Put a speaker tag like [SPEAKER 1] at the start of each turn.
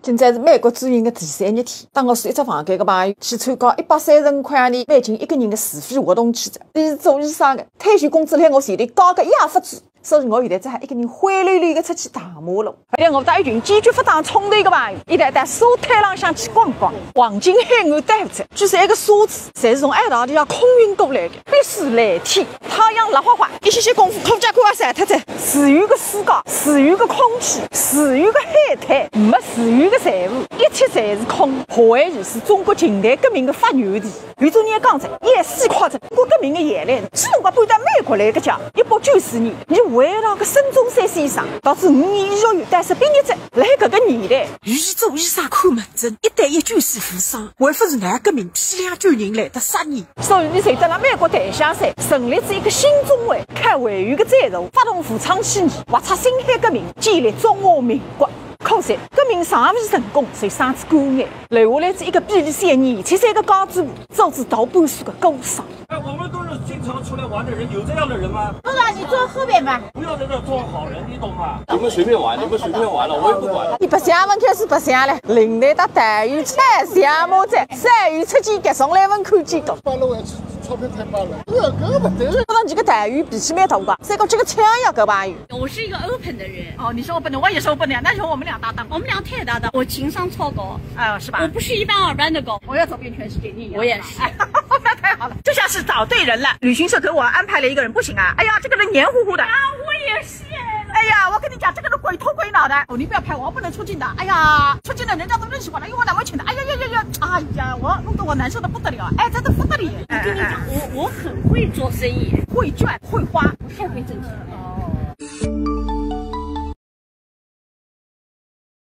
[SPEAKER 1] 今朝是美国主营的第3日天，当我住一只房间的朋友去参加135块钿美金一个人的自费活动去着。伊是做医生的，退休工资辣我前头交个1发子，所以我现在只好一个人灰溜溜的出去大马路。后来我带一群坚决不打冲突的朋友，一带到沙滩浪向去逛逛，黄金海岸带不着。据说一个沙子侪是从爱大利亚空运过来的，必须蓝天，太阳辣花花，一些功夫苦家快要晒脱着。自由的世界，自由的空气，自由的海滩，没自由的财务，一切侪是空。河岸县是中国近代革命的发源地。余主任讲着，也细夸着中国革命的眼泪，自从我搬到美国来个家，190年，你为了个孙中山先生，导致5年医学院诞生毕业证。来搿个年代，
[SPEAKER 2] 与其做医生看门诊，一旦一救死扶伤，还不如拿革命批量救人来得杀人。
[SPEAKER 1] 所以你随着辣美国檀香山成立了一个新中会，开会员的赞助，发动武昌起义，挖出辛亥革命，建立中华民国。可惜革命尚未成功，就伤至肝癌，留下来是一个比利时的年轻3个高子户，走至大半岁的孤伤。
[SPEAKER 3] 我们都是经常出来玩的人，有这样的人吗？
[SPEAKER 4] 哥哥，你坐后边吧。
[SPEAKER 3] 不要在这做好人，你懂吗？你们随便玩，你们随便玩了，我也不管了。
[SPEAKER 1] 你白相们开始白相了，领队到台语菜香马仔，3语出见格，从来问看见过。
[SPEAKER 5] 8路还吃钞票太棒了，搿不对了。
[SPEAKER 1] 跟你个台语脾气蛮大的，3个这个枪呀，搿朋友。
[SPEAKER 4] 我是一个 open 的人。
[SPEAKER 1] 哦，你是 open 的，我也是 open 的，那时候我们俩搭档。
[SPEAKER 4] 我们俩太搭档，我情商超高，
[SPEAKER 1] 是吧？
[SPEAKER 4] 我不是一般二般的高，
[SPEAKER 1] 我要走遍全世界，你也
[SPEAKER 4] 我也是。
[SPEAKER 1] 那太好了，这下是找对人了。旅行社给我安排了一个人，不行啊！哎呀，这个人黏糊糊的。
[SPEAKER 4] 啊，我也是。
[SPEAKER 1] 哎呀，我跟你讲，这个人鬼头鬼脑的。哦，你不要拍我，我不能出镜的。哎呀，出镜的人家都认识我了，因为我男朋友的。哎呀呀呀呀！哎呀，我弄得我难受的不得了。哎，真的不得了。
[SPEAKER 4] 我跟你讲，我很会做生意，
[SPEAKER 1] 会赚会花，
[SPEAKER 4] 不太会挣钱。哦。